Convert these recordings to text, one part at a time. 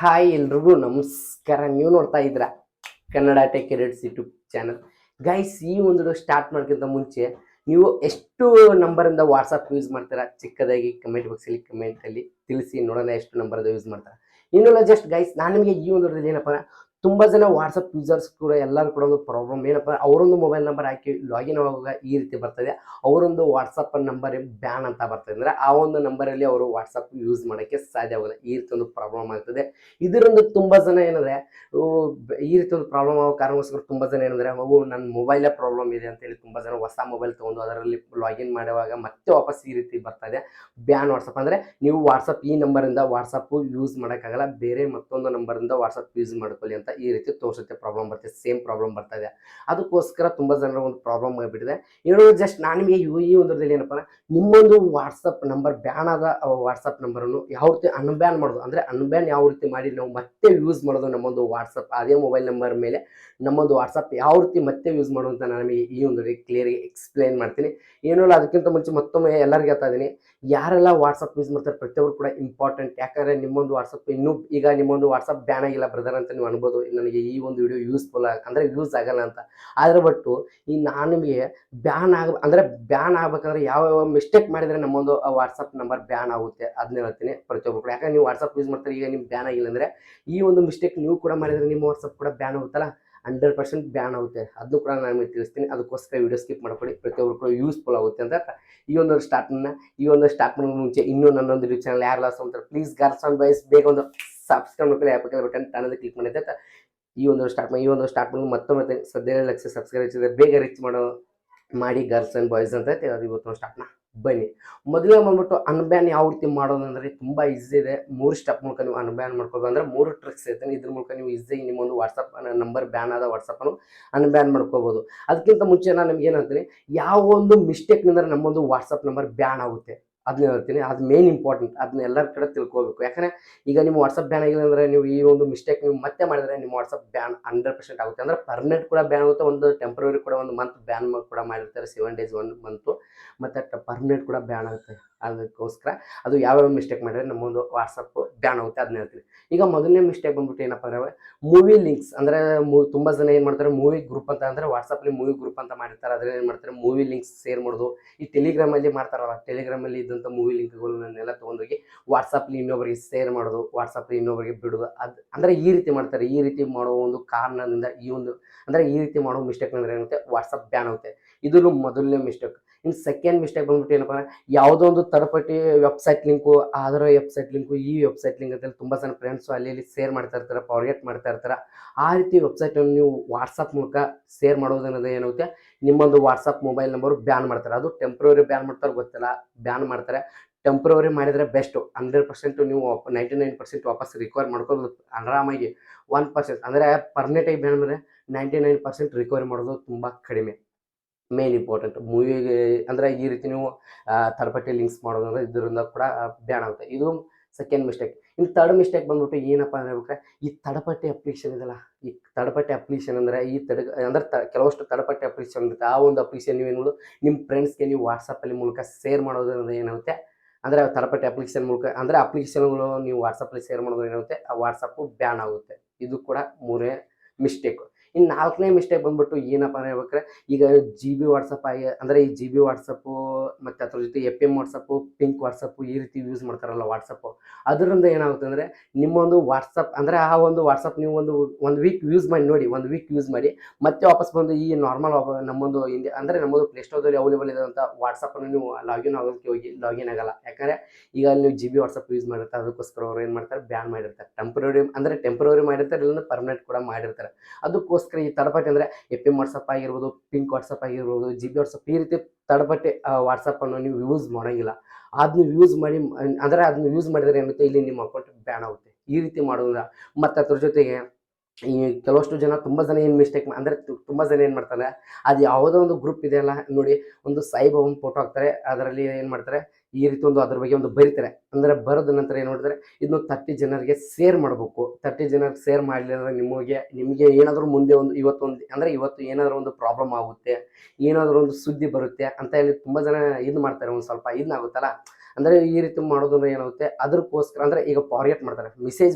Hi ಎಲ್ರಿಗೂ ನಮಸ್ಕಾರ. ನೀವು ನೋಡ್ತಾ ಇದ್ರ Kannada tech edits YouTube channel. Guys, ಈ ಒಂದು ಸ್ಟಾರ್ಟ್ ಮಾಡೋಕ್ಕಿಂತ ಮುಂಚೆ ನೀವು ಎಷ್ಟು ನಂಬರಿಂದ ವಾಟ್ಸಪ್ ಯೂಸ್ ಮಾಡ್ತೀರಾ ಚಿಕ್ಕದಾಗಿ ಕಮೆಂಟ್ ಬಾಕ್ಸಲ್ಲಿ ಕಮೆಂಟಲ್ಲಿ ತಿಳಿಸಿ ನೋಡೋಣ. ಎಷ್ಟು ನಂಬರ್ ಯೂಸ್ ಮಾಡ್ತಾರೆ ಇನ್ನೆಲ್ಲ. ಜಸ್ಟ್ ಗೈಸ್, ನಾನು ನಿಮಗೆ ಈ ಒಂದು ಏನಪ್ಪ, ತುಂಬ ಜನ ವಾಟ್ಸಪ್ ಯೂಸರ್ಸ್ ಕೂಡ ಎಲ್ಲರೂ ಕೂಡ ಒಂದು ಪ್ರಾಬ್ಲಮ್ ಏನಪ್ಪ, ಅವರೊಂದು ಮೊಬೈಲ್ ನಂಬರ್ ಹಾಕಿ ಲಾಗಿನ್ ಆಗುವಾಗ ಈ ರೀತಿ ಬರ್ತದೆ. ಅವರೊಂದು ವಾಟ್ಸಪ್ ನಂಬರ್ ಬ್ಯಾನ್ ಅಂತ ಬರ್ತದೆ. ಅಂದರೆ ಆ ಒಂದು ನಂಬರಲ್ಲಿ ಅವರು ವಾಟ್ಸಪ್ ಯೂಸ್ ಮಾಡೋಕ್ಕೆ ಸಾಧ್ಯ ಆಗೋಲ್ಲ. ಈ ರೀತಿ ಒಂದು ಪ್ರಾಬ್ಲಮ್ ಆಗ್ತದೆ. ಇದರಿಂದ ತುಂಬ ಜನ ಏನಂದರೆ ಈ ರೀತಿ ಒಂದು ಪ್ರಾಬ್ಲಮ್ ಆಗೋ ಕಾರಣಕ್ಕೋಸ್ಕರ ತುಂಬ ಜನ ಏನಂದರೆ, ನನ್ನ ಮೊಬೈಲೇ ಪ್ರಾಬ್ಲಮ್ ಇದೆ ಅಂತೇಳಿ ತುಂಬ ಜನ ಹೊಸ ಮೊಬೈಲ್ ತೊಗೊಂಡು ಅದರಲ್ಲಿ ಲಾಗಿನ್ ಮಾಡುವಾಗ ಮತ್ತೆ ವಾಪಸ್ ಈ ರೀತಿ ಬರ್ತಾ ಇದೆ ಬ್ಯಾನ್ ವಾಟ್ಸಪ್. ಅಂದರೆ ನೀವು ವಾಟ್ಸಪ್ ಈ ನಂಬರಿಂದ ವಾಟ್ಸಪ್ ಯೂಸ್ ಮಾಡೋಕ್ಕಾಗಲ್ಲ, ಬೇರೆ ಮತ್ತೊಂದು ನಂಬರಿಂದ ವಾಟ್ಸಪ್ ಯೂಸ್ ಮಾಡ್ಕೊಳ್ಳಿ ಅಂತ ಈ ರೀತಿ ತೋರಿಸುತ್ತೆ. ಪ್ರಾಬ್ಲಮ್ ಬರ್ತದೆ, ಸೇಮ್ ಪ್ರಾಬ್ಲಮ್ ಬರ್ತಾ ಇದೆ. ಅದಕ್ಕೋಸ್ಕರ ತುಂಬ ಜನರ ಒಂದು ಪ್ರಾಬ್ಲಮ್ ಆಗಿಬಿಟ್ಟಿದೆ. ಇನ್ನು ಜಸ್ಟ್ ನಾನು ನಿಮಗೆ ಈ ಒಂದರಲ್ಲಿ ಏನಪ್ಪ, ನಿಮ್ಮೊಂದು ವಾಟ್ಸಪ್ ನಂಬರ್ ಬ್ಯಾನ್ ಆದ ವಾಟ್ಸಪ್ ನಂಬರನ್ನು ಯಾವ ರೀತಿ ಅನ್ಬ್ಯಾನ್ ಮಾಡೋದು, ಅಂದರೆ ಅನ್ಬ್ಯಾನ್ ಯಾವ ರೀತಿ ಮಾಡಿ ನಾವು ಮತ್ತೆ ಯೂಸ್ ಮಾಡೋದು ನಮ್ಮೊಂದು ವಾಟ್ಸಪ್ ಅದೇ ಮೊಬೈಲ್ ನಂಬರ್ ಮೇಲೆ ನಮ್ಮೊಂದು ವಾಟ್ಸಪ್ ಯಾವ ರೀತಿ ಮತ್ತೆ ಯೂಸ್ ಮಾಡೋದು ಅಂತ ನಾನು ನಿಮಗೆ ಈ ಒಂದು ಕ್ಲಿಯರ್ಗೆ ಎಕ್ಸ್ಪ್ಲೇನ್ ಮಾಡ್ತೀನಿ. ಏನೂ ಇಲ್ಲ, ಅದಕ್ಕಿಂತ ಮುಂಚೆ ಮತ್ತೊಮ್ಮೆ ಎಲ್ಲರಿಗೂ ಹೇಳ್ತಾ ಇದ್ದೀನಿ, ಯಾರೆಲ್ಲ ವಾಟ್ಸಪ್ ಯೂಸ್ ಮಾಡ್ತಾರೆ ಪ್ರತಿಯೊಬ್ಬರು ಕೂಡ ಇಂಪಾರ್ಟೆಂಟ್. ಯಾಕಂದರೆ ನಿಮ್ಮೊಂದು ವಾಟ್ಸಪ್ ಇನ್ನೂ ಈಗ ನಿಮ್ಮೊಂದು ವಾಟ್ಸಪ್ ಬ್ಯಾನ್ ಆಗಿಲ್ಲ ಬ್ರದರ್ ಅಂತ ನೀವು ಅನ್ಬೋದು, ನನಗೆ ಈ ಒಂದು ವಿಡಿಯೋ ಯೂಸ್ಫುಲ್ ಅಂದರೆ ಯೂಸ್ ಆಗಲ್ಲ ಅಂತ. ಆದರೆ ಬಟ್ಟು ಈ ನಾನು ನಿಮಗೆ ಬ್ಯಾನ್ ಆಗ್ಬೇಕಂದ್ರೆ ಯಾವ ಮಿಸ್ಟೇಕ್ ಮಾಡಿದರೆ ನಮ್ಮೊಂದು ವಾಟ್ಸಪ್ ನಂಬರ್ ಬ್ಯಾನ್ ಆಗುತ್ತೆ ಅದನ್ನ ಹೇಳ್ತೀನಿ ಪ್ರತಿಯೊಬ್ಬರು ಕೂಡ. ಯಾಕಂದ್ರೆ ನೀವು ವಾಟ್ಸಪ್ ಯೂಸ್ ಮಾಡ್ತಾರೆ, ಈಗ ನಿಮ್ಗೆ ಬ್ಯಾನ್ ಆಗಿಲ್ಲ ಅಂದರೆ ಈ ಒಂದು ಮಿಸ್ಟೇಕ್ ನೀವು ಕೂಡ ಮಾಡಿದರೆ ನಿಮ್ಮ ವಾಟ್ಸಪ್ ಕೂಡ ಬ್ಯಾನ್ ಆಗುತ್ತಲ್ಲ, 100% ಬ್ಯಾನ್ ಆಗುತ್ತೆ. ಅದನ್ನು ಕೂಡ ನಾನು ನಿಮಗೆ ತಿಳಿಸ್ತೀನಿ. ಅದಕ್ಕೋಸ್ಕರ ವಿಡಿಯೋ ಸ್ಕಿಪ್ ಮಾಡ್ಕೊಳ್ಳಿ, ಪ್ರತಿಯೊಬ್ಬರು ಕೂಡ ಯೂಸ್ಫುಲ್ ಆಗುತ್ತೆ ಅಂತ ಈ ಒಂದು ಸ್ಟಾರ್ಟ್ ಮಾಡೋ ಮುಂಚೆ ಇನ್ನೂ ನನ್ನೊಂದು ಯೂಟ್ಯೂಬ್ ಚಾನಲ್ ಯಾರೆಲ್ಲ ಅಂತಾರೆ ಪ್ಲೀಸ್ ಗರ್ಲ್ಸ್ ಆ್ಯಂಡ್ ಬಾಯ್ಸ್ ಬೇಗ ಒಂದು ಸಬ್ಸ್ಕ್ರೈಬ್ ಮಾಡ್ಕೊಳ್ಳಿ, ಯಾಕೆ ಬಟನ್ ಟಾನದ ಕ್ಲಿಕ್ ಮಾಡಿದ್ದೆ ಈ ಒಂದು ಸ್ಟಾರ್ಟ್ ಮಾಡಿ ಮತ್ತೊಮ್ಮೆ ಸದ್ಯ ಲಕ್ಷ ಸಬ್ಸ್ಕ್ರೈಬ್ ಹಚ್ಚಿದ್ರೆ ಬೇಗ ರೀಚ್ ಮಾಡಿ ಗರ್ಲ್ಸ್ ಆ್ಯಂಡ್ ಬಾಯ್ಸ್ ಅಂತ ಅದು ಇವತ್ತು ಸ್ಟಾರ್ಟ್ನ ಬನ್ನಿ. ಮೊದಲೇ ಬಂದ್ಬಿಟ್ಟು ಅನ್ಬ್ಯಾನ್ ಯಾವ ರೀತಿ ಮಾಡೋದು ಅಂದರೆ ತುಂಬ ಈಸಿ ಇದೆ. 3 ಸ್ಟೆಪ್ ಮೂಲಕ ನೀವು ಅನ್ಬ್ಯಾನ್ ಮಾಡ್ಕೋಬೋದು. ಅಂದರೆ 3 ಟ್ರಿಕ್ಸ್ ಇರ್ತಾನೆ, ಇದ್ರ ಮೂಲಕ ನೀವು ಈಸಿಯಾಗಿ ನಿಮ್ಮೊಂದು ವಾಟ್ಸಪ್ ನಂಬರ್ ಬ್ಯಾನ್ ಆದ ವಾಟ್ಸಪ್ಪನ್ನು ಅನ್ಬ್ಯಾನ್ ಮಾಡ್ಕೋಬೋದು. ಅದಕ್ಕಿಂತ ಮುಂಚೆ ನಾನು ನಿಮ್ಗೆ ಏನು ಹೇಳ್ತೀನಿ, ಯಾವ ಒಂದು ಮಿಸ್ಟೇಕ್ನಿಂದ ನಮ್ಮೊಂದು ವಾಟ್ಸಪ್ ನಂಬರ್ ಬ್ಯಾನ್ ಆಗುತ್ತೆ ಅದನ್ನ ಹೇಳ್ತೀನಿ. ಅದು ಮೇನ್ ಇಂಪಾರ್ಟೆಂಟ್, ಅದನ್ನ ಎಲ್ಲರ ಕಡೆ ತಿಳ್ಕೋಬೇಕು. ಯಾಕಂದರೆ ಈಗ ನಿಮ್ಮ ವಾಟ್ಸಪ್ ಬ್ಯಾನ್ ಆಗಿಲ್ಲ ಅಂದರೆ ನೀವು ಈ ಒಂದು ಮಿಸ್ಟೇಕ್ ನೀವು ಮತ್ತೆ ಮಾಡಿದರೆ ನಿಮ್ಮ ವಾಟ್ಸಪ್ ಬ್ಯಾನ್ 100% ಆಗುತ್ತೆ. ಅಂದರೆ ಪರ್ಮನೆಂಟ್ ಕೂಡ ಬ್ಯಾನ್ ಆಗುತ್ತೆ, ಒಂದು ಟೆಂಪ್ರರಿ ಕೂಡ ಒಂದು ಮಂತ್ ಬ್ಯಾನ್ ಕೂಡ ಮಾಡಿರ್ತಾರೆ, 7 ಡೇಸ್ 1 ಮಂತು, ಮತ್ತು ಪರ್ಮನೆಂಟ್ ಕೂಡ ಬ್ಯಾನ್ ಆಗುತ್ತೆ. ಅದಕ್ಕೋಸ್ಕರ ಅದು ಯಾವ್ಯಾವ ಮಿಸ್ಟೇಕ್ ಮಾಡಿದ್ರೆ ನಮ್ಮೊಂದು ವಾಟ್ಸಪ್ ಬ್ಯಾನ್ ಆಗುತ್ತೆ ಅದನ್ನ ಹೇಳ್ತೀನಿ. ಈಗ ಮೊದಲನೇ ಮಿಸ್ಟೇಕ್ ಬಂದ್ಬಿಟ್ಟು ಏನಪ್ಪ ಅಂದರೆ ಮೂವಿ ಲಿಂಕ್ಸ್. ಅಂದರೆ ತುಂಬ ಜನ ಏನು ಮಾಡ್ತಾರೆ, ಮೂವಿ ಗ್ರೂಪ್ ಅಂತ, ಅಂದರೆ ವಾಟ್ಸಪ್ಪಲ್ಲಿ ಮೂವಿ ಗ್ರೂಪ್ ಅಂತ ಮಾಡಿರ್ತಾರೆ. ಅದ್ರಲ್ಲಿ ಏನು ಮಾಡ್ತಾರೆ, ಮೂವಿ ಲಿಂಕ್ಸ್ ಶೇರ್ ಮಾಡೋದು. ಈ ಟೆಲಿಗ್ರಾಮಲ್ಲಿ ಮಾಡ್ತಾರಲ್ಲ, ಟೆಲಿಗ್ರಾಮಲ್ಲಿ ಇದ್ದಂಥ ಮೂವಿ ಲಿಂಕ್ಗಳನ್ನೆಲ್ಲ ತೊಗೊಂಡೋಗಿ ವಾಟ್ಸಪ್ಪಲ್ಲಿ ಇನ್ನೊಬ್ಬರಿಗೆ ಶೇರ್ ಮಾಡೋದು, ವಾಟ್ಸಪ್ಪಲ್ಲಿ ಇನ್ನೊಬ್ಬರಿಗೆ ಬಿಡೋದು. ಅದು ಅಂದರೆ ಈ ರೀತಿ ಮಾಡ್ತಾರೆ. ಈ ರೀತಿ ಮಾಡೋ ಒಂದು ಕಾರಣದಿಂದ ಈ ರೀತಿ ಮಾಡೋ ಮಿಸ್ಟೇಕ್ ಅಂದರೆ ಏನಾಗುತ್ತೆ, ವಾಟ್ಸಪ್ ಬ್ಯಾನ್ ಆಗುತ್ತೆ. ಇದು ಮೊದಲನೇ ಮಿಸ್ಟೇಕ್. ಇನ್ನು ಸೆಕೆಂಡ್ ಮಿಸ್ಟೇಕ್ ಬಂದ್ಬಿಟ್ಟು ಏನಪ್ಪ, ಯಾವುದೋ ಒಂದು ತಡಪಟ್ಟಿ ವೆಬ್ಸೈಟ್ ಲಿಂಕು, ಅದರ ವೆಬ್ಸೈಟ್ ಲಿಂಕು, ಈ ವೆಬ್ಸೈಟ್ ಲಿಂಕ್ ಅಂತೇಳಿ ತುಂಬ ಜನ ಫ್ರೆಂಡ್ಸು ಅಲ್ಲಿ ಇಲ್ಲಿ ಶೇರ್ ಮಾಡ್ತಾ ಇರ್ತಾರೆ, ಫಾರ್ಗೆಟ್ ಮಾಡ್ತಾ ಇರ್ತಾರೆ. ಆ ರೀತಿ ವೆಬ್ಸೈಟನ್ನು ನೀವು ವಾಟ್ಸಪ್ ಮೂಲಕ ಶೇರ್ ಮಾಡೋದನ್ನೋದು ಏನಾಗುತ್ತೆ, ನಿಮ್ಮೊಂದು ವಾಟ್ಸಪ್ ಮೊಬೈಲ್ ನಂಬರು ಬ್ಯಾನ್ ಮಾಡ್ತಾರೆ. ಅದು ಟೆಂಪ್ರವರಿ ಬ್ಯಾನ್ ಮಾಡ್ತಾರೆ ಗೊತ್ತಿಲ್ಲ, ಬ್ಯಾನ್ ಮಾಡ್ತಾರೆ. ಟೆಂಪ್ರವರಿ ಮಾಡಿದರೆ ಬೆಸ್ಟು. 100% ನೀವು 99% ವಾಪಸ್ ರಿಕವರ್ ಮಾಡ್ಕೋಬೋದು ಆರಾಮಾಗಿ. 1% ಅಂದರೆ ಪರ್ಮನೆಂಟಾಗಿ ಬ್ಯಾನ್ ಮಾಡಿದ್ರೆ 99% ರಿಕವರಿ ಮಾಡೋದು ತುಂಬ ಕಡಿಮೆ. ಮೇನ್ ಇಂಪಾರ್ಟೆಂಟ್ ಮೂವಿಗೆ ಅಂದರೆ ಈ ರೀತಿ ನೀವು ಥರ್ಡ್ ಲಿಂಕ್ಸ್ ಮಾಡೋದಂದ್ರೆ ಇದರಿಂದ ಕೂಡ ಬ್ಯಾನ್ ಆಗುತ್ತೆ. ಇದು ಸೆಕೆಂಡ್ ಮಿಸ್ಟೇಕ್. ಇನ್ನು ಥರ್ಡ್ ಮಿಸ್ಟೇಕ್ ಬಂದ್ಬಿಟ್ಟು ಏನಪ್ಪ ಅಂದ್ರೆ, ಈ ತಡಪಟ್ಟಿ ಅಪ್ಲಿಕೇಶನ್ ಇದೆಲ್ಲ, ಈ ತಡಪಟ್ಟಿ ಅಪ್ಲಿಕೇಶನ್ ಅಂದರೆ ಕೆಲವಷ್ಟು ತಡಪಟ್ಟಿ ಅಪ್ಲಿಕೇಶನ್ ಇರುತ್ತೆ. ಆ ಒಂದು ಅಪ್ಲಿಕೇಶನ್ ನೀವೇನು ನಿಮ್ಮ ಫ್ರೆಂಡ್ಸ್ಗೆ ನೀವು ವಾಟ್ಸಪ್ಪಲ್ಲಿ ಮೂಲಕ ಶೇರ್ ಮಾಡೋದ್ರಿಂದ ಏನಾಗುತ್ತೆ ಅಂದರೆ, ತಡಪಟ್ಟಿ ಅಪ್ಲಿಕೇಶನ್ ಮೂಲಕ ಅಂದರೆ ಅಪ್ಲಿಕೇಶನ್ಗಳು ನೀವು ವಾಟ್ಸಪ್ಪಲ್ಲಿ ಶೇರ್ ಮಾಡೋದು ಏನಾಗುತ್ತೆ, ಆ ವಾಟ್ಸಪ್ಪು ಬ್ಯಾನ್ ಆಗುತ್ತೆ. ಇದು ಕೂಡ ಮೂರನೇ ಮಿಸ್ಟೇಕು. ಇನ್ನು ನಾಲ್ಕನೇ ಮಿಸ್ಟೇಕ್ ಬಂದ್ಬಿಟ್ಟು ಏನಪ್ಪ ಹೇಳ್ಬೇಕಾರೆ, ಈಗ ಜಿ ಬಿ ವಾಟ್ಸಪ್ ಆಗಿ ಅಂದರೆ ಈ ಜಿ ಬಿ ವಾಟ್ಸಪ್ಪು ಮತ್ತು ಅದ್ರ ಜೊತೆ FM ವಾಟ್ಸಪ್ಪು, ಪಿಂಕ್ ವಾಟ್ಸಪ್ಪು ಈ ರೀತಿ ಯೂಸ್ ಮಾಡ್ತಾರಲ್ಲ ವಾಟ್ಸಪ್ಪು, ಅದರಿಂದ ಏನಾಗುತ್ತೆ ಅಂದರೆ ನಿಮ್ಮೊಂದು ವಾಟ್ಸಪ್ ಅಂದರೆ ಆ ಒಂದು ವಾಟ್ಸಪ್ ನೀವು ಒಂದು ವೀಕ್ ಯೂಸ್ ಮಾಡಿ ನೋಡಿ, ಒಂದು ವೀಕ್ ಯೂಸ್ ಮಾಡಿ ಮತ್ತೆ ವಾಪಸ್ ಬಂದು ಈ ನಾರ್ಮಲ್ ನಮ್ಮೊಂದು ಇಂಡಿಯಾ ಅಂದರೆ ನಮ್ಮದು ಪ್ಲೇಸ್ಟೋರ್ದಲ್ಲಿ ಅವೈಲೇಬಲ್ ಇರೋಂಥ ವಾಟ್ಸಪ್ಪನ್ನು ನೀವು ಲಾಗಿನ್ ಆಗೋದಕ್ಕೆ ಹೋಗಿ ಲಾಗಿನ್ ಆಗಲ್ಲ. ಯಾಕಂದರೆ ಈಗ ನೀವು ಜಿ ಬಿ ವಾಟ್ಸಪ್ ಯೂಸ್ ಮಾಡಿರ್ತಾರೆ, ಅದಕ್ಕೋಸ್ಕರ ಅವ್ರು ಏನು ಮಾಡ್ತಾರೆ, ಬ್ಯಾನ್ ಮಾಡಿರ್ತಾರೆ. ಟೆಂಪ್ರವರಿ ಮಾಡಿರ್ತಾರೆ, ಇಲ್ಲ ಪರ್ಮನೆಂಟ್ ಕೂಡ ಮಾಡಿರ್ತಾರೆ. ಅದಕ್ಕೋಸ್ಕರ ಈ ತಡಪಟ್ಟಿ ಅಂದರೆ FM ವಾಟ್ಸಪ್ ಆಗಿರ್ಬೋದು, ಪಿಂಕ್ ವಾಟ್ಸಪ್ ಆಗಿರ್ಬೋದು, ಜಿ ಬಿ ವಾಟ್ಸಪ್ ಈ ರೀತಿ ತಡಪಟ್ಟಿ ವಾಟ್ಸಪ್ಪನ್ನು ನೀವು ಯೂಸ್ ಮಾಡೋಂಗಿಲ್ಲ. ಅದನ್ನ ಯೂಸ್ ಮಾಡಿದರೆ ಏನಾಗುತ್ತೆ, ಇಲ್ಲಿ ನಿಮ್ಮ ಅಕೌಂಟ್ ಬ್ಯಾನ್ ಆಗುತ್ತೆ. ಈ ರೀತಿ ಮಾಡೋದ್ರಿಂದ ಮತ್ತು ಅದ್ರ ಜೊತೆಗೆ ಈ ಕೆಲವಷ್ಟು ಜನ ತುಂಬ ಜನ ಏನು ಮಿಸ್ಟೇಕ್ ಅಂದರೆ ತುಂಬ ಜನ ಏನು ಮಾಡ್ತಾರೆ, ಅದು ಯಾವುದೋ ಒಂದು ಗ್ರೂಪ್ ಇದೆಯಲ್ಲ ನೋಡಿ, ಒಂದು ಸಾಯಿಬಾಬನ ಫೋಟೋ ಹಾಕ್ತಾರೆ, ಅದರಲ್ಲಿ ಏನು ಮಾಡ್ತಾರೆ, ಈ ರೀತಿ ಅದ್ರ ಬಗ್ಗೆ ಒಂದು ಬರೀತಾರೆ. ಅಂದರೆ ಬರೆದ ನಂತರ ಏನು ಮಾಡ್ತಾರೆ, ಇದನ್ನು 30 ಜನರಿಗೆ ಶೇರ್ ಮಾಡಬೇಕು. 30 ಜನರಿಗೆ ಶೇರ್ ಮಾಡಲಿಲ್ಲ ಅಂದರೆ ನಿಮಗೆ ಏನಾದರೂ ಮುಂದೆ ಇವತ್ತು ಏನಾದರೂ ಒಂದು ಪ್ರಾಬ್ಲಮ್ ಆಗುತ್ತೆ, ಏನಾದರೂ ಒಂದು ಸುದ್ದಿ ಬರುತ್ತೆ ಅಂತ ಹೇಳಿ ತುಂಬ ಜನ ಇದು ಮಾಡ್ತಾರೆ. ಒಂದು ಸ್ವಲ್ಪ ಇದನ್ನಾಗುತ್ತಲ್ಲ, ಅಂದರೆ ಈ ರೀತಿ ಮಾಡೋದ್ರಿಂದ ಏನಾಗುತ್ತೆ ಅದಕ್ಕೋಸ್ಕರ ಅಂದರೆ ಈಗ ಫಾರ್ಗೆಟ್ ಮಾಡ್ತಾರೆ ಮೆಸೇಜ್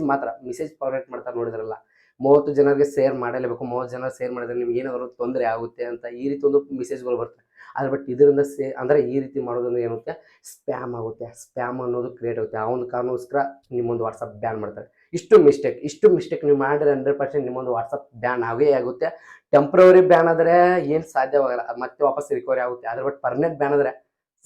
ಫಾರ್ಗೆಟ್ ಮಾಡ್ತಾರೆ ನೋಡಿದ್ರಲ್ಲ, 30 ಜನರಿಗೆ ಶೇರ್ ಮಾಡಲೇಬೇಕು, 30 ಜನ ಶೇರ್ ಮಾಡಿದ್ರೆ ನಿಮ್ಗೆ ಏನಾದರೂ ತೊಂದರೆ ಆಗುತ್ತೆ ಅಂತ ಈ ರೀತಿ ಒಂದು ಮೆಸೇಜ್ಗಳು ಬರ್ತವೆ. ಆದರೆ ಬಟ್ ಇದರಿಂದ ಅಂದರೆ ಈ ರೀತಿ ಮಾಡೋದ್ರಿಂದ ಏನಾಗುತ್ತೆ ಸ್ಪ್ಯಾಮ್ ಆಗುತ್ತೆ, ಸ್ಪ್ಯಾಮ್ ಅನ್ನೋದು ಕ್ರಿಯೇಟ್ ಆಗುತ್ತೆ. ಆ ಒಂದು ಕಾರಣಕ್ಕೋಸ್ಕರ ನಿಮ್ಮೊಂದು ವಾಟ್ಸಪ್ ಬ್ಯಾನ್ ಮಾಡ್ತಾರೆ. ಇಷ್ಟು ಮಿಸ್ಟೇಕ್ ನೀವು ಮಾಡಿದ್ರೆ 100% ನಿಮ್ಮೊಂದು ವಾಟ್ಸಪ್ ಬ್ಯಾನ್ ಆಗೇ ಆಗುತ್ತೆ. ಟೆಂಪ್ರವರಿ ಬ್ಯಾನ್ ಆದರೆ ಏನು ಸಾಧ್ಯವಾಗಲ್ಲ, ಮತ್ತೆ ವಾಪಸ್ ರಿಕವರಿ ಆಗುತ್ತೆ. ಆದರೆ ಬಟ್ ಪರ್ಮನೆಂಟ್ ಬ್ಯಾನ್ ಆದರೆ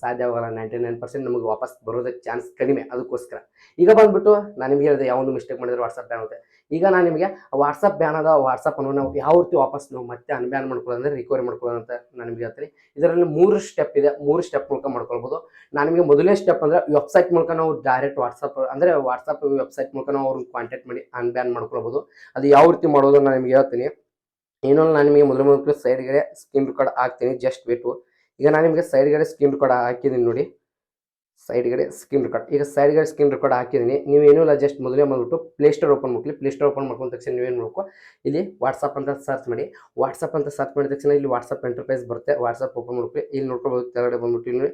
ಸಾಧ್ಯವಾಗಲ್ಲ. 99% ನಮಗೆ ವಾಪಸ್ ಬರೋದಕ್ಕೆ ಚಾನ್ಸ್ ಕಡಿಮೆ. ಅದಕ್ಕೋಸ್ಕರ ಈಗ ಬಂದ್ಬಿಟ್ಟು ನಾನು ನಿಮಗೆ ಹೇಳಿದೆ ಯಾವೊಂದು ಮಿಸ್ಟೇಕ್ ಮಾಡಿದ್ರೆ ವಾಟ್ಸಪ್ ಬ್ಯಾನ್ ಆಗುತ್ತೆ. ಈಗ ನಾನು ನಿಮಗೆ ವಾಟ್ಸಪ್ ಬ್ಯಾನ್ ಆದ ವಾಟ್ಸಪ್ಪನ್ನು ನಾವು ಯಾವ ರೀತಿ ವಾಪಸ್ ನಾವು ಮತ್ತೆ ಅನ್ಬ್ಯಾನ್ ಮಾಡ್ಕೊಳ್ಳೋದಂದ್ರೆ ರಿಕವರಿ ಮಾಡ್ಕೊಳ್ಳೋದು ಅಂತ ನಾನು ನಿಮಗೆ ಹೇಳ್ತೀನಿ. ಇದರಲ್ಲಿ 3 ಸ್ಟೆಪ್ ಇದೆ, 3 ಸ್ಟೆಪ್ ಮೂಲಕ ಮಾಡ್ಕೊಳ್ಬೋದು. ನಾನು ನಿಮಗೆ ಮೊದಲನೇ ಸ್ಟೆಪ್ ಅಂದರೆ ವೆಬ್ಸೈಟ್ ಮೂಲಕ ನಾವು ಡೈರೆಕ್ಟ್ ವಾಟ್ಸಪ್ ವೆಬ್ಸೈಟ್ ಮೂಲಕ ನಾವು ಅವ್ರನ್ನ ಕಾಂಟ್ಯಾಕ್ಟ್ ಮಾಡಿ ಅನ್ಬ್ಯಾನ್ ಮಾಡ್ಕೊಳ್ಬೋದು. ಅದು ಯಾವ ರೀತಿ ಮಾಡೋದು ನಾನು ನಿಮಗೆ ಹೇಳ್ತೀನಿ. ಏನೋ ನಾನು ನಿಮಗೆ ಮೊದಲು ಸೈಡ್ಗೆ ಸ್ಕ್ರೀನ್ ರೆಕಾರ್ಡ್ ಹಾಕ್ತೀನಿ, ಜಸ್ಟ್ ವೇಟು. ಈಗ ನಾನು ನಿಮಗೆ ಸೈಡ್ಗಡೆ ಸ್ಕ್ರೀನ್ ರೆಕಾರ್ಡ್ ಹಾಕಿದ್ದೀನಿ ನೋಡಿ, ಸೈಡ್ಗಡೆ ಸ್ಕ್ರೀನ್ ರೆಕಾರ್ಡ್ ಹಾಕಿದ್ದೀನಿ. ನೀವೇನೂ ಇಲ್ಲ, ಜಸ್ಟ್ ಮೊದಲೇ ಬಂದ್ಬಿಟ್ಟು ಪ್ಲೇಸ್ಟೋರ್ ಓಪನ್ ಮಾಡ್ಕೊಂಡ ತಕ್ಷಣ ನೀವೇನು ಮಾಡಬೇಕು, ಇಲ್ಲಿ ವಾಟ್ಸಪ್ ಅಂತ ಸರ್ಚ್ ಮಾಡಿದ ತಕ್ಷಣ ಇಲ್ಲಿ ವಾಟ್ಸಪ್ ಎಂಟರ್ಪ್ರೈಸ್ ಬರುತ್ತೆ. ವಾಟ್ಸಪ್ ಓಪನ್ ಮಾಡ್ಕೊಳ್ಳಿ. ಇಲ್ಲಿ ನೋಡ್ಕೊಬೋದು ಕೆಳಗಡೆ ಬಂದ್ಬಿಟ್ಟು ಇಲ್ಲಿ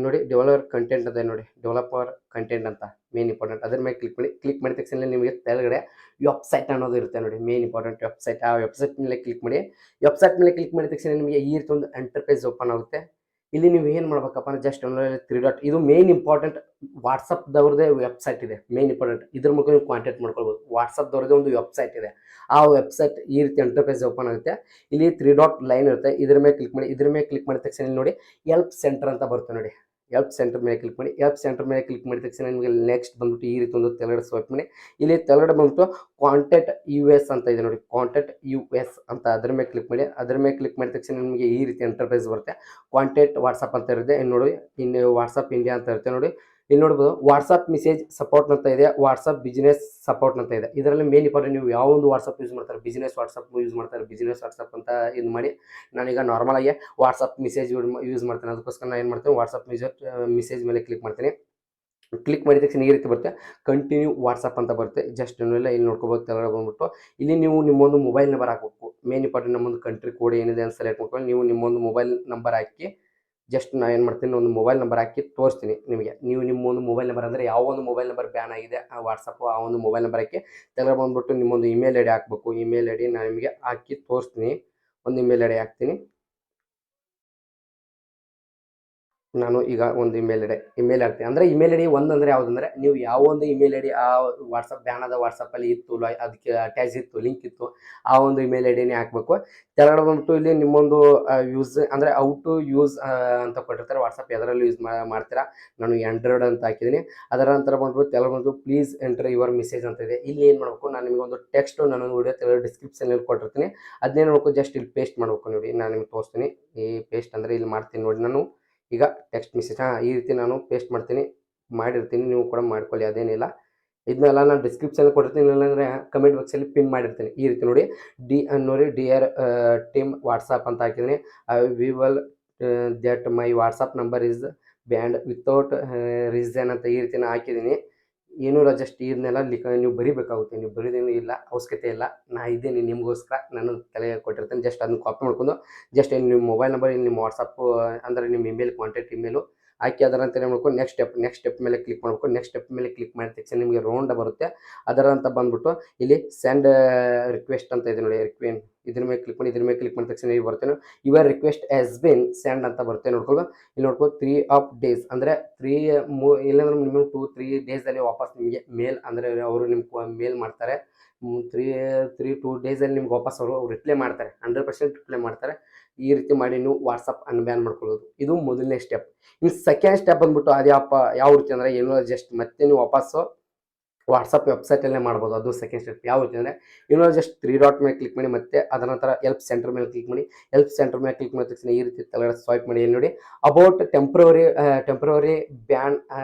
ನೋಡಿ ಡೆವಲಪರ್ ಕಂಟೆಂಟ್ ಅದೇ ನೋಡಿ, ಡೆವಲಪರ್ ಕಂಟೆಂಟ್ ಅಂತ ಮೇನ್ ಇಂಪಾರ್ಟೆಂಟ್. ಅದ್ರ ಮೇಲೆ ಕ್ಲಿಕ್ ಮಾಡಿದ ತಕ್ಷಣ ನಿಮಗೆ ಕೆಳಗಡೆ ವೆಬ್ಸೈಟ್ ಅನ್ನೋದು ಇರುತ್ತೆ ನೋಡಿ, ಮೇನ್ ಇಂಪಾರ್ಟೆಂಟ್ ವೆಬ್ಸೈಟ್. ಆ ವೆಬ್ಸೈಟ್ ಮೇಲೆ ಕ್ಲಿಕ್ ಮಾಡಿದ ತಕ್ಷಣ ನಿಮಗೆ ಈ ರೀತಿ ಒಂದು ಎಂಟರ್ಪ್ರೈಸ್ ಓಪನ್ ಆಗುತ್ತೆ. ಇಲ್ಲಿ ನೀವು ಏನು ಮಾಡ್ಬೇಕಪ್ಪ ಅಂದರೆ ಜಸ್ಟ್ 3 ಡಾಟ್, ಇದು ಮೇನ್ ಇಂಪಾರ್ಟೆಂಟ್. ವಾಟ್ಸಪ್ದವ್ರದ್ದೇ ವೆಬ್ಸೈಟ್ ಇದೆ, ಮೇನ್ ಇಂಪಾರ್ಟೆಂಟ್. ಇದ್ರ ಮೂಲಕ ನೀವು ಕಾಂಟ್ಯಾಕ್ಟ್ ಮಾಡ್ಕೊಳ್ಬೋದು. ವಾಟ್ಸಪ್ದವ್ರದ್ದೇ ಒಂದು ವೆಬ್ಸೈಟ್ ಇದೆ. ಆ ವೆಬ್ಸೈಟ್ ಈ ರೀತಿ ಎಂಟರ್ಪ್ರೈಸ್ ಓಪನ್ ಆಗುತ್ತೆ. ಇಲ್ಲಿ 3 ಡಾಟ್ ಲೈನ್ ಇರುತ್ತೆ, ಇದ್ರ ಮೇಲೆ ಕ್ಲಿಕ್ ಮಾಡಿದ ತಕ್ಷಣ ನೋಡಿ ಹೆಲ್ಪ್ ಸೆಂಟರ್ ಅಂತ ಬರುತ್ತೆ ನೋಡಿ. ಹೆಲ್ಪ್ ಸೆಂಟರ್ ಮೇಲೆ ಕ್ಲಿಕ್ ಮಾಡಿದ ತಕ್ಷಣ ನಿಮಗೆ ನೆಕ್ಸ್ಟ್ ಬಂದ್ಬಿಟ್ಟು ಈ ರೀತಿ ಒಂದು ತೆಳಗಡೆ ಸ್ವೈಪ್ ಮಾಡಿ. ಇಲ್ಲಿ ತೆಳಗಡೆ ಬಂದ್ಬಿಟ್ಟು ಕಾಂಟ್ಯಾಕ್ಟ್ ಯು ಎಸ್ ಅಂತ ಇದೆ ನೋಡಿ, ಕಾಂಟ್ಯಾಕ್ಟ್ ಯು ಎಸ್ ಅಂತ ಅದ್ರ ಮೇಲೆ ಕ್ಲಿಕ್ ಮಾಡಿದ ತಕ್ಷಣ ನಿಮಗೆ ಈ ರೀತಿ ಎಂಟರ್ಪ್ರೈಸ್ ಬರುತ್ತೆ. ಕಾಂಟ್ಯಾಕ್ಟ್ ವಾಟ್ಸಪ್ ಅಂತ ಇರುತ್ತೆ. ಇನ್ನು ವಾಟ್ಸಪ್ ಇಂಡಿಯಾ ಅಂತ ಇರುತ್ತೆ ನೋಡಿ. ಇಲ್ಲಿ ನೋಡ್ಬೋದು ವಾಟ್ಸಪ್ ಮೆಸೇಜ್ ಸಪೋರ್ಟ್ ಅಂತ ಇದೆ, ವಾಟ್ಸಪ್ ಬಿಸ್ನೆಸ್ ಸಪೋರ್ಟ್ ಅಂತ ಇದೆ. ಇದರಲ್ಲಿ ಮೇನ್ ಇಂಪಾರ್ಟೆಂಟ್ ನೀವು ಯಾವ ಒಂದು ವಾಟ್ಸಪ್ ಯೂಸ್ ಮಾಡ್ತಾರೆ, ಬಿಸ್ನೆಸ್ ವಾಟ್ಸಪ್ ಅಂತ ಇದು ಮಾಡಿ. ನಾನೀಗ ನಾರ್ಮಲ್ ಆಗಿ ವಾಟ್ಸಪ್ ಮೆಸೇಜ್ ಯೂಸ್ ಮಾಡ್ತೇನೆ, ಅದಕ್ಕೋಸ್ಕರ ನಾನು ಏನು ಮಾಡ್ತೇನೆ ವಾಟ್ಸಪ್ ಮೆಸೇಜ್ ಮೇಲೆ ಕ್ಲಿಕ್ ಮಾಡ್ತೀನಿ. ಕ್ಲಿಕ್ ಮಾಡಿದ ತಕ್ಷಣ ಈ ರೀತಿ ಬರುತ್ತೆ, ಕಂಟಿನ್ಯೂ ವಾಟ್ಸಪ್ ಅಂತ ಬರುತ್ತೆ. ಜಸ್ಟ್ ಇಲ್ಲ ಇಲ್ಲಿ ನೋಡ್ಕೋಬೋದು ಕೆಳಗಡೆ ಬಂದ್ಬಿಟ್ಟು ಇಲ್ಲಿ ನೀವು ನಿಮ್ಮೊಂದು ಮೊಬೈಲ್ ನಂಬರ್ ಹಾಕಬೇಕು. ಮೇನ್ ಇಂಪಾರ್ಟೆಂಟ್ ನಮ್ಮೊಂದು ಕಂಟ್ರಿ ಕೋಡ್ ಏನಿದೆ ಅಂತ ಸೆಲೆಕ್ಟ್ ಮಾಡ್ಕೊಂಡು ನೀವು ನಿಮ್ಮೊಂದು ಮೊಬೈಲ್ ನಂಬರ್ ಹಾಕಿ, ಜಸ್ಟ್ ನಾನು ಏನು ಮಾಡ್ತೀನಿ ಒಂದು ಮೊಬೈಲ್ ನಂಬರ್ ಹಾಕಿ ತೋರಿಸ್ತೀನಿ ನಿಮಗೆ. ನೀವು ನಿಮ್ಮೊಂದು ಮೊಬೈಲ್ ನಂಬರ್ ಅಂದರೆ ಯಾವ ಒಂದು ಮೊಬೈಲ್ ನಂಬರ್ ಬ್ಯಾನ್ ಆಗಿದೆ ಆ ವಾಟ್ಸಪ್ಪು, ಆ ಒಂದು ಮೊಬೈಲ್ ನಂಬರ್ ಹಾಕಿ ಕೆಳಗಡೆ ಬಂದ್ಬಿಟ್ಟು ನಿಮ್ಮೊಂದು ಇಮೇಲ್ ಐ ಡಿ ಹಾಕಬೇಕು. ಇಮೇಲ್ ಐ ಡಿ ನಾನು ನಿಮಗೆ ಹಾಕಿ ತೋರಿಸ್ತೀನಿ. ಒಂದು ಇಮೇಲ್ ಐ ಡಿ ಹಾಕ್ತೀನಿ ನಾನು. ಈಗ ಒಂದು ಇಮೇಲ್ ಹಾಕ್ತೀನಿ. ಅಂದರೆ ಇಮೇಲ್ ಐ ಡಿ ಒಂದಂದರೆ ಯಾವುದಂದರೆ ನೀವು ಯಾವ ಒಂದು ಇಮೇಲ್ ಐ ಡಿ ಆ ವಾಟ್ಸಪ್ ಬ್ಯಾನ್ ಆದ ವಾಟ್ಸಪ್ಪಲ್ಲಿ ಇತ್ತು, ಅದಕ್ಕೆ ಅಟ್ಯಾಚ್ ಇತ್ತು, ಲಿಂಕ್ ಇತ್ತು, ಆ ಒಂದು ಇಮೇಲ್ ಐ ಡಿನೇ ಹಾಕಬೇಕು. ಕೆಳಗಡೆ ಬಂದ್ಬಿಟ್ಟು ಇಲ್ಲಿ ನಿಮ್ಮೊಂದು ಯೂಸ್ ಅಂದರೆ ಔ ಟು ಯೂಸ್ ಅಂತ ಕೊಟ್ಟಿರ್ತಾರೆ. ವಾಟ್ಸಪ್ ಎದರಲ್ಲಿ ಯೂಸ್ ಮಾಡ್ತೀರಾ, ನಾನು ಆಂಡ್ರಾಯ್ಡ್ ಅಂತ ಹಾಕಿದ್ದೀನಿ. ಅದರ ನಂತರ ಬಂದ್ಬಿಟ್ಟು ಕೆಳಗೆ ಬಂದು ಪ್ಲೀಸ್ ಎಂಟರ್ ಯುವರ್ ಮೆಸೇಜ್ ಅಂತ ಇದೆ. ಇಲ್ಲಿ ಏನು ಮಾಡಬೇಕು, ನಾನು ನಿಮಗೆ ಒಂದು ಟೆಕ್ಸ್ಟು ನಾನು ವಿಡಿಯೋ ತೆಗೆದು ಡಿಸ್ಕ್ರಿಪ್ಷನಲ್ಲಿ ಕೊಟ್ಟಿರ್ತೀನಿ, ಅದನ್ನೇ ನೋಡ್ಕೊಂಡು ಜಸ್ಟ್ ಇಲ್ಲಿ ಪೇಸ್ಟ್ ಮಾಡಬೇಕು ನೋಡಿ. ನಾನು ನಿಮ್ಗೆ ತೋರಿಸ್ತೀನಿ. ಈ ಪೇಸ್ಟ್ ಅಂದರೆ ಇಲ್ಲಿ ಮಾಡ್ತೀನಿ ನೋಡಿ. ನಾನು ಈಗ ಟೆಕ್ಸ್ಟ್ ಮೆಸೇಜ್ ಈ ರೀತಿ ನಾನು ಪೇಸ್ಟ್ ಮಾಡಿರ್ತೀನಿ, ನೀವು ಕೂಡ ಮಾಡ್ಕೊಳ್ಳಿ, ಅದೇನಿಲ್ಲ. ಇದನ್ನೆಲ್ಲ ನಾನು ಡಿಸ್ಕ್ರಿಪ್ಷನ್ ಕೊಟ್ಟಿರ್ತೀನಿ, ಇಲ್ಲಾಂದರೆ ಕಮೆಂಟ್ ಬಾಕ್ಸಲ್ಲಿ ಪಿನ್ ಮಾಡಿರ್ತೀನಿ. ಈ ರೀತಿ ನೋಡಿ ನೋಡಿ ಡಿಯರ್ ಟೀಮ್ ವಾಟ್ಸಪ್ ಅಂತ ಹಾಕಿದ್ದೀನಿ. We will that my WhatsApp number is band without reason ಅಂತ ಈ ರೀತಿ ನಾನು ಹಾಕಿದ್ದೀನಿ. ಏನೂ ಇಲ್ಲ, ಜಸ್ಟ್ ಇದನ್ನೆಲ್ಲ ನೀವು ಬರೀಬೇಕಾಗುತ್ತೆ. ನೀವು ಬರೀದೇನು ಇಲ್ಲ, ಅವಶ್ಯಕತೆ ಇಲ್ಲ. ನಾ ಇದ್ದೀನಿ ನಿಮಗೋಸ್ಕರ, ನಾನು ತಲೆಗೆ ಕೊಟ್ಟಿರ್ತೇನೆ. ಜಸ್ಟ್ ಅದನ್ನು ಕಾಪಿ ಮಾಡ್ಕೊಂಡು ಜಸ್ಟ್ ನಿಮ್ಮ ಮೊಬೈಲ್ ನಂಬರ್ ನಿಮ್ಮ ವಾಟ್ಸಪ್ಪು ಅಂದರೆ ನಿಮ್ಮ ಇಮೇಲ್ ಕಾಂಟ್ಯಾಕ್ಟ್ ಇಮೇಲು ಹಾಕಿ ಅದರ ನಂತರ ಏನು ಮಾಡ್ಕೊಂಡು ನೆಕ್ಸ್ಟ್ ಸ್ಟೆಪ್ ಮೇಲೆ ಕ್ಲಿಕ್ ಮಾಡಬೇಕು. ನೆಕ್ಸ್ಟ್ ಸ್ಟೆಪ್ ಮೇಲೆ ಕ್ಲಿಕ್ ಮಾಡಿದ ತಕ್ಷಣ ನಿಮಗೆ ರೌಂಡ್ ಬರುತ್ತೆ. ಅದರ ಅಂತ ಬಂದ್ಬಿಟ್ಟು ಇಲ್ಲಿ ಸೆಂಡ್ ರಿಕ್ವೆಸ್ಟ್ ಅಂತ ಇದೆ ನೋಡಿ, ಇದ್ರ ಮೇಲೆ ಕ್ಲಿಕ್ ಮಾಡಿದ ತಕ್ಷಣ ಇಲ್ಲಿ ಬರ್ತೇನೆ your request has been send ಅಂತ ಬರುತ್ತೆ. ನೋಡ್ಕೊಂಡು ಇಲ್ಲಿ 3 ಆಫ್ ಡೇಸ್ ಅಂದರೆ ಇಲ್ಲಾಂದ್ರೆ ಮಿನಿಮಮ್ 2-3 ಡೇಸಲ್ಲಿ ವಾಪಸ್ ನಿಮಗೆ ಮೇಲ್ ಅಂದರೆ ಅವರು ನಿಮ್ಗೆ ಮೇಲ್ ಮಾಡ್ತಾರೆ. 2 ಡೇಸಲ್ಲಿ ನಿಮ್ಗೆ ವಾಪಸ್ ಅವರು ರಿಪ್ಲೈ ಮಾಡ್ತಾರೆ, 100% ರಿಪ್ಲೈ ಮಾಡ್ತಾರೆ. ಈ ರೀತಿ ಮಾಡಿ ನೀವು ವಾಟ್ಸಪ್ ಅನ್ಬ್ಯಾನ್ ಮಾಡ್ಕೊಳ್ಳೋದು, ಇದು ಮೊದಲನೇ ಸ್ಟೆಪ್. ಇನ್ನು ಸೆಕೆಂಡ್ ಸ್ಟೆಪ್ ಬಂದ್ಬಿಟ್ಟು ಅದು ಯಾವ ರೀತಿ ಅಂದರೆ ಏನೋ ಜಸ್ಟ್ ಮತ್ತೆ ನೀವು ವಾಪಸ್ಸು ವಾಟ್ಸಪ್ ವೆಬ್ಸೈಟಲ್ಲೇ ಮಾಡ್ಬೋದು. ಅದು ಸೆಕೆಂಡ್ ಸ್ಟೆಪ್ ಯಾವ ರೀತಿ ಅಂದರೆ ಇನ್ನೂ ಜಸ್ಟ್ 3 ಡಾಟ್ ಮೇಲೆ ಕ್ಲಿಕ್ ಮಾಡಿ, ಮತ್ತೆ ಅದರ ನಂತರ ಹೆಲ್ಪ್ ಸೆಂಟರ್ ಮೇಲೆ ಕ್ಲಿಕ್ ಮಾಡಿ. ಮಾಡಿದ ತಕ್ಷಣ ಈ ರೀತಿ ತೆಳಗಡೆ ಸ್ವೈಪ್ ಮಾಡಿ. ನೋಡಿ ಅಬೌಟ್ ಟೆಂಪ್ರವರಿ ಬ್ಯಾನ್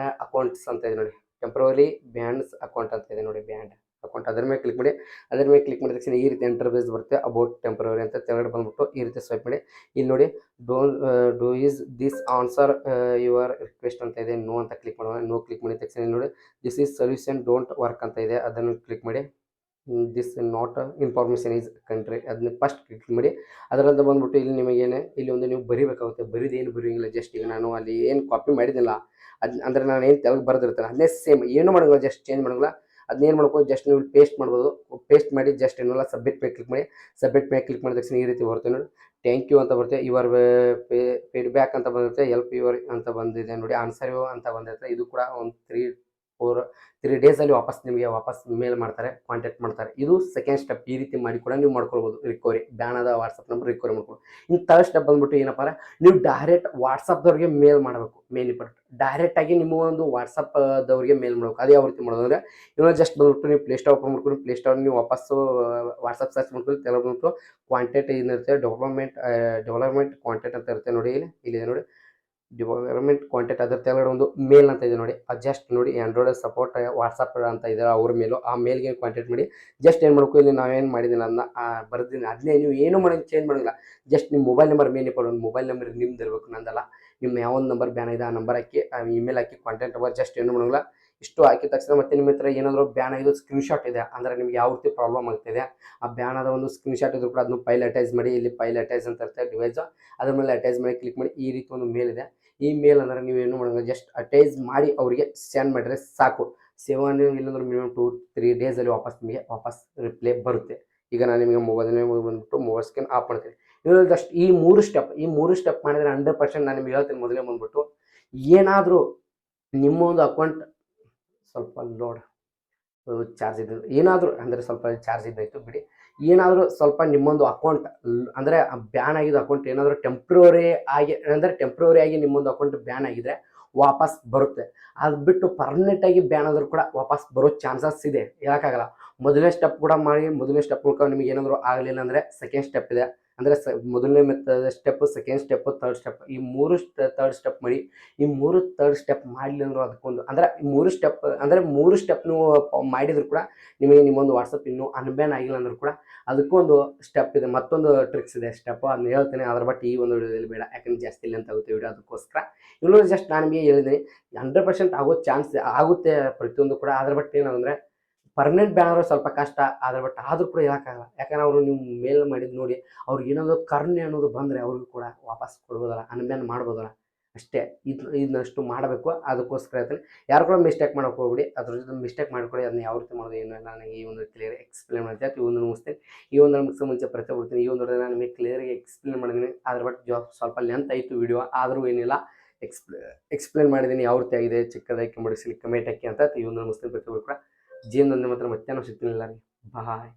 ಅಕೌಂಟ್ಸ್ ಅಂತ ಇದೆ ನೋಡಿ, ಟೆಂಪ್ರವರಿ ಬ್ಯಾನ್ಸ್ ಅಕೌಂಟ್ ಅಂತ ಇದೆ ನೋಡಿ, ಬ್ಯಾಂಡ್ ಅಕೌಂಟ್. ಅದರ ಮೇಲೆ ಕ್ಲಿಕ್ ಮಾಡಿ. ಮಾಡಿದ ತಕ್ಷಣ ಈ ರೀತಿ ಎಂಟರ್ಪ್ರೈಸ್ ಬರುತ್ತೆ, ಅಬೌಟ್ ಟೆಂಪ್ರವರಿ ಅಂತ. ತೆಳಗಡೆ ಬಂದ್ಬಿಟ್ಟು ಈ ರೀತಿ ಸ್ವೈಪ್ ಮಾಡಿ. ಇಲ್ಲಿ ನೋಡಿ do is this answer your request ಅಂತ ಇದೆ, ನೋ ಅಂತ ಕ್ಲಿಕ್ ಮಾಡೋಣ. ನೋ ಕ್ಲಿಕ್ ಮಾಡಿದ ತಕ್ಷಣ ನೋಡಿ this is solution don't work ಅಂತ ಇದೆ, ಅದನ್ನು ಕ್ಲಿಕ್ ಮಾಡಿ. This not information is country ಅದನ್ನ ಫಸ್ಟ್ ಕ್ಲಿಕ್ ಮಾಡಿ. ಅದರಂತ ಬಂದ್ಬಿಟ್ಟು ಇಲ್ಲಿ ನಿಮಗೇನೆ ಇಲ್ಲಿ ಒಂದು ನೀವು ಬರಿಬೇಕಾಗುತ್ತೆ. ಬರಿದೇನು ಬರೆಯೋಂಗಿಲ್ಲ, ಜಸ್ಟ್ ಈಗ ನಾನು ಅಲ್ಲಿ ಏನು ಕಾಪಿ ಮಾಡಿದ್ದಿಲ್ಲ ಅಂದರೆ ನಾನು ಏನು ತೆಲುಗು ಬರೆದಿರ್ತಾನೆ ಅದನ್ನೇ ಸೇಮ್ ಏನು ಮಾಡೋಂಗಿಲ್ಲ, ಜಸ್ಟ್ ಚೇಂಜ್ ಮಾಡೋಂಗಿಲ್ಲ. ಅದನ್ನೇನು ಮಾಡ್ಬೋದು, ಜಸ್ಟ್ ನೀವು ಪೇಸ್ಟ್ ಮಾಡ್ಬೋದು. ಪೇಸ್ಟ್ ಮಾಡಿ ಜಸ್ಟ್ ಏನಿಲ್ಲ ಸಬ್ಮಿಟ್ ಮೇಲೆ ಕ್ಲಿಕ್ ಮಾಡಿ. ಸಬ್ಮಿಟ್ ಮೇಲೆ ಕ್ಲಿಕ್ ಮಾಡಿದ ತಕ್ಷಣ ಈ ರೀತಿ ಬರುತ್ತೆ ನೋಡಿ, ಥ್ಯಾಂಕ್ ಯು ಅಂತ ಬರುತ್ತೆ. ಯುವರ್ ಫೀಡ್ಬ್ಯಾಕ್ ಅಂತ ಬಂದಿರುತ್ತೆ, ಎಲ್ಪ್ ಯುವರ್ ಅಂತ ಬಂದಿದೆ ನೋಡಿ, ಆನ್ಸರ್ ಯು ಅಂತ ಬಂದಿರುತ್ತೆ. ಇದು ಕೂಡ ಒಂದು 3 ಡೇಸಲ್ಲಿ ವಾಪಸ್ ಮೇಲ್ ಮಾಡ್ತಾರೆ, ಕಾಂಟ್ಯಾಕ್ಟ್ ಮಾಡ್ತಾರೆ. ಇದು ಸೆಕೆಂಡ್ ಸ್ಟೆಪ್. ಈ ರೀತಿ ಮಾಡಿ ಕೂಡ ನೀವು ಮಾಡ್ಕೊಳ್ಬೋದು ರಿಕವರಿ. ಬ್ಯಾನ್ ಆದ ವಾಟ್ಸಪ್ ನಂಬರ್ ರಿಕವರಿ ಮಾಡ್ಬೋದು. ಇನ್ನು ಥರ್ಡ್ ಸ್ಟೆಪ್ ಬಂದ್ಬಿಟ್ಟು ಏನಪ್ಪ ಅಂದ್ರೆ, ನೀವು ಡೈರೆಕ್ಟ್ ವಾಟ್ಸಪ್ದವ್ರಿಗೆ ಮೇಲ್ ಮಾಡಬೇಕು. ಮೇಲ್ ಇಂಪಾರ್ಟೆಂಟ್, ಡೈರೆಕ್ಟಾಗಿ ನಿಮ್ಮ ಒಂದು ವಾಟ್ಸಪ್ದವ್ರಿಗೆ ಮೇಲ್ ಮಾಡಬೇಕು. ಅದು ಯಾವ ರೀತಿ ಮಾಡೋದು ಅಂದರೆ, ಇವಾಗ ಜಸ್ಟ್ ಬಂದ್ಬಿಟ್ಟು ನೀವು ಪ್ಲೇಸ್ಟೋರ್ ಓಪನ್ ಮಾಡ್ಕೊಂಡು ಪ್ಲೇಸ್ಟೋರ್ ನೀವು ವಾಪಸ್ಸು ವಾಟ್ಸಪ್ ಸರ್ಚ್ ಮಾಡ್ಕೊಂಡು ತೆಲುಗು ಬಂದ್ಬಿಟ್ಟು ಕಾಂಟ್ಯಾಕ್ಟ್ ಏನಿರುತ್ತೆ ಡೆವಲಪ್ಮೆಂಟ್ ಕಾಂಟ್ಯಾಕ್ಟ್ ಅಂತ ಇರುತ್ತೆ ನೋಡಿ, ಇಲ್ಲಿದೆ ನೋಡಿ ಡೆವಲಪ್ಮೆಂಟ್ ಕಾಂಟ್ಯಾಕ್ಟ್. ಅದ್ರ ತೆಳಗಡೆ ಒಂದು ಮೇಲ್ ಅಂತ ಇದೆ ನೋಡಿ, ಅದು ಜಸ್ಟ್ ನೋಡಿ ಆಂಡ್ರಾಯ್ಡ್ ಸಪೋರ್ಟ್ ವಾಟ್ಸಪ್ ಅಂತ ಇದೆ ಅವ್ರ ಮೇಲು. ಆ ಮೇಲ್ಗೆ ಕಾಂಟ್ಯಾಕ್ಟ್ ಮಾಡಿ. ಜಸ್ಟ್ ಏನು ಮಾಡಬೇಕು, ಇಲ್ಲಿ ನಾವೇನು ಮಾಡಿದ್ದೀನಿ ಅದನ್ನ ಬರ್ದಿದ್ದೀನಿ, ಅದನ್ನೇ ನೀವು ಏನು ಮಾಡಿ ಚೇಂಜ್ ಮಾಡೋಂಗಿಲ್ಲ. ಜಸ್ಟ್ ನಿಮ್ಮ mobile number main important. Mobile number ನಿಮ್ದು ಇರಬೇಕು, ನಂದಲ್ಲ. ನಿಮ್ಮ ಯಾವೊಂದು ನಂಬರ್ ಬ್ಯಾನ್ ಇದೆ ಆ ನಂಬರ್ ಹಾಕಿ, ಇಮೇಲ್ ಹಾಕಿ, ಕಾಂಟ್ಯಾಕ್ಟ್ ನಂಬರ್ ಜಸ್ಟ್ ಏನು ಮಾಡೋಂಗಿಲ್ಲ. ಇಷ್ಟು ಹಾಕಿದ ತಕ್ಷಣ ಮತ್ತೆ ನಿಮ್ಮ ಹತ್ರ ಏನಾದರೂ ಬ್ಯಾನ್ ಆಗಿದ್ದು ಸ್ಕ್ರೀನ್ಶಾಟ್ ಇದೆ ಅಂದರೆ ನಿಮ್ಗೆ ಯಾವ ರೀತಿ ಪ್ರಾಬ್ಲಮ್ ಆಗ್ತಿದೆ, ಆ ಬ್ಯಾನ್ ಆದ ಒಂದು ಸ್ಕ್ರೀನ್ಶಾಟ್ ಇದ್ರೂ ಕೂಡ ಅದನ್ನು ಫೈಲ್ ಅಟ್ಯಾಚ್ ಮಾಡಿ. ಇಲ್ಲಿ ಫೈಲ್ ಅಟ್ಯಾಚ್ ಅಂತ ಇರುತ್ತೆ ಡಿವೈಸ್, ಅದ್ರ ಮೇಲೆ ಅಟ್ಯಾಚ್ ಮಾಡಿ ಕ್ಲಿಕ್ ಮಾಡಿ. ಈ ರೀತಿ ಒಂದು ಮೇಲ್ ಇದೆ. ಈ ಮೇಲ್ ಅಂದರೆ ನೀವು ಏನು ಮಾಡೋಂಗಿಲ್ಲ, ಜಸ್ಟ್ ಅಟ್ಯಾಚ್ ಮಾಡಿ ಅವರಿಗೆ ಸೆಂಡ್ ಮಾಡಿದ್ರೆ ಸಾಕು. 7 ಇಲ್ಲಾಂದ್ರೆ ಮಿನಿಮಮ್ 2-3 ಡೇಸಲ್ಲಿ ನಿಮಗೆ ವಾಪಸ್ ರಿಪ್ಲೈ ಬರುತ್ತೆ. ಈಗ ನಾನು ನಿಮಗೆ ಮೊಬೈಲ್ನೇ ಬಂದುಬಿಟ್ಟು ಮೊಬೈಲ್ ಸ್ಕ್ರೀನ್ ಆಫ್ ಮಾಡ್ತೀನಿ. ನೀವು ಜಸ್ಟ್ ಈ ಮೂರು ಸ್ಟೆಪ್ ಮಾಡಿದರೆ 100% ನಾನು ನಿಮ್ಗೆ ಹೇಳ್ತೀನಿ. ಮೊದಲೇ ಬಂದುಬಿಟ್ಟು ಏನಾದರೂ ನಿಮ್ಮ ಒಂದು ಅಕೌಂಟ್ ಸ್ವಲ್ಪ ಲೋಡ್ ಚಾರ್ಜ್ ಇದ್ದು ಏನಾದರೂ ಅಂದರೆ ಸ್ವಲ್ಪ ಚಾರ್ಜ್ ಇದ್ದಾಯಿತು ಬಿಡಿ. ಏನಾದರೂ ಸ್ವಲ್ಪ ನಿಮ್ಮೊಂದು ಅಕೌಂಟ್ ಅಂದರೆ ಬ್ಯಾನ್ ಆಗಿದ್ದು ಅಕೌಂಟ್ ಏನಾದರೂ ಟೆಂಪ್ರವರಿ ಆಗಿ ನಿಮ್ಮೊಂದು ಅಕೌಂಟ್ ಬ್ಯಾನ್ ಆಗಿದ್ರೆ ವಾಪಸ್ ಬರುತ್ತೆ. ಅದು ಬಿಟ್ಟು ಪರ್ಮನೆಂಟಾಗಿ ಬ್ಯಾನ್ ಆದರೂ ಕೂಡ ವಾಪಸ್ ಬರೋ ಚಾನ್ಸಸ್ ಇದೆ, ಹೇಳೋಕ್ಕಾಗಲ್ಲ. ಮೊದಲನೇ ಸ್ಟೆಪ್ ಕೂಡ ಮಾಡಿ. ಮೊದಲನೇ ಸ್ಟೆಪ್ ಮೂಲಕ ನಿಮಗೆ ಏನಾದರೂ ಆಗಲಿಲ್ಲ ಅಂದರೆ ಸೆಕೆಂಡ್ ಸ್ಟೆಪ್ ಇದೆ. ಅಂದರೆ ಮೊದಲನೇ step, second step, third step, ಈ ಮೂರು ಥರ್ಡ್ ಸ್ಟೆಪ್ ಮಾಡಿ. ಈ ಮೂರು ಥರ್ಡ್ ಸ್ಟೆಪ್ ಮಾಡಲಿ ಅಂದರೂ ಅದಕ್ಕೊಂದು ಅಂದರೆ ಮೂರು ಸ್ಟೆಪ್ ನೀವು ಮಾಡಿದ್ರು ಕೂಡ ನಿಮಗೆ ನಿಮ್ಮೊಂದು ವಾಟ್ಸಪ್ ಇನ್ನೂ ಅನ್ಬ್ಯಾನ್ ಆಗಿಲ್ಲ ಅಂದರೂ ಕೂಡ ಅದಕ್ಕೊಂದು ಸ್ಟೆಪ್ ಇದೆ, ಮತ್ತೊಂದು ಟ್ರಿಕ್ಸ್ ಇದೆ ಸ್ಟೆಪ್, ಅದನ್ನ ಹೇಳ್ತೇನೆ. ಅದ್ರ ಬಟ್ ಈ ಒಂದು ವಿಡಿಯೋದಲ್ಲಿ ಬೇಡ, ಯಾಕಂದ್ರೆ ಜಾಸ್ತಿ ಇಲ್ಲ ಅಂತ ಆಗುತ್ತೆ ವಿಡಿಯೋ. ಅದಕ್ಕೋಸ್ಕರ ಇನ್ನೂ ಜಸ್ಟ್ ನಾನು ನಿಮಗೆ ಹೇಳಿದ್ದೀನಿ 100% ಆಗೋ ಚಾನ್ಸ್ ಆಗುತ್ತೆ ಪ್ರತಿಯೊಂದು ಕೂಡ. ಅದ್ರ ಬಟ್ ಏನಂದರೆ ಪರ್ಮನೆಂಟ್ ಬ್ಯಾನ್ ಆದರೂ ಸ್ವಲ್ಪ ಕಷ್ಟ, ಅದ್ರ ಬಟ್ ಆದರೂ ಕೂಡ ಹೇಳೋಕ್ಕಾಗಲ್ಲ. ಯಾಕಂದ್ರೆ ಅವರು ನೀವು ಮೇಲ್ ಮಾಡಿದ್ದು ನೋಡಿ ಅವ್ರಿಗೆ ಏನಾದರೂ ಕರುಣೆ ಅನ್ನೋದು ಬಂದರೆ ಅವ್ರಿಗೂ ಕೂಡ ವಾಪಸ್ ಕೊಡ್ಬೋದಲ್ಲ, ಅನ್ಬ್ಯಾನ್ ಮಾಡ್ಬೋದಲ್ಲ, ಅಷ್ಟೇ. ಇದನ್ನಷ್ಟು ಮಾಡಬೇಕು. ಅದಕ್ಕೋಸ್ಕರ ಹೇಳ್ತೀನಿ, ಯಾರು ಕೂಡ ಮಿಸ್ಟೇಕ್ ಮಾಡೋಕೆ ಹೋಗ್ಬಿಡಿ. ಅದ್ರ ಜೊತೆ ಮಿಸ್ಟೇಕ್ ಮಾಡ್ಕೊಳ್ಳಿ. ಅದನ್ನ ಯಾವ ರೀತಿ ಮಾಡೋದು ಏನು ನನಗೆ ಈ ಒಂದು ಕ್ಲಿಯರ್ ಎಕ್ಸ್ಪ್ಲೇನ್ ಮಾಡ್ತೀನಿ. ಈ ಒಂದು ಮುಗಿಸ್ತೀನಿ. ಈ ಒಂದು ಮುಗಿಸೋ ಮುಂಚೆ ಬರ್ತೀನಿ. ಈ ಒಂದು ನಾನು ನಿಮಗೆ ಕ್ಲಿಯರಿಗೆ ಎಕ್ಸ್ಪ್ಲೇನ್ ಮಾಡಿದ್ದೀನಿ. ಅದ್ರ ಬಟ್ ಸ್ವಲ್ಪ ಲೆಂತ್ ಆಯಿತು ವಿಡಿಯೋ, ಆದರೂ ಏನಿಲ್ಲ ಎಕ್ಸ್ಪ್ಲೇನ್ ಮಾಡಿದ್ದೀನಿ ಯಾವ ರೀತಿ ಆಗಿದೆ. ಚಿಕ್ಕದಾಗಿ ಮಾಡಿಸಿ ಕಮೆಂಟ್ ಹಾಕಿ ಅಂತ ಈ ಒಂದು ಮುಗಿಸ್ತೀನಿ. ಪ್ರತಿಯೊಬ್ಬರು ಕೂಡ ಜೀವನದಲ್ಲಿ ಮಾತ್ರ ಮತ್ತೆ ನಾವು ಸಿಗ್ತೀನಿ. ಎಲ್ಲರಿಗೆ ಬಾಯ್.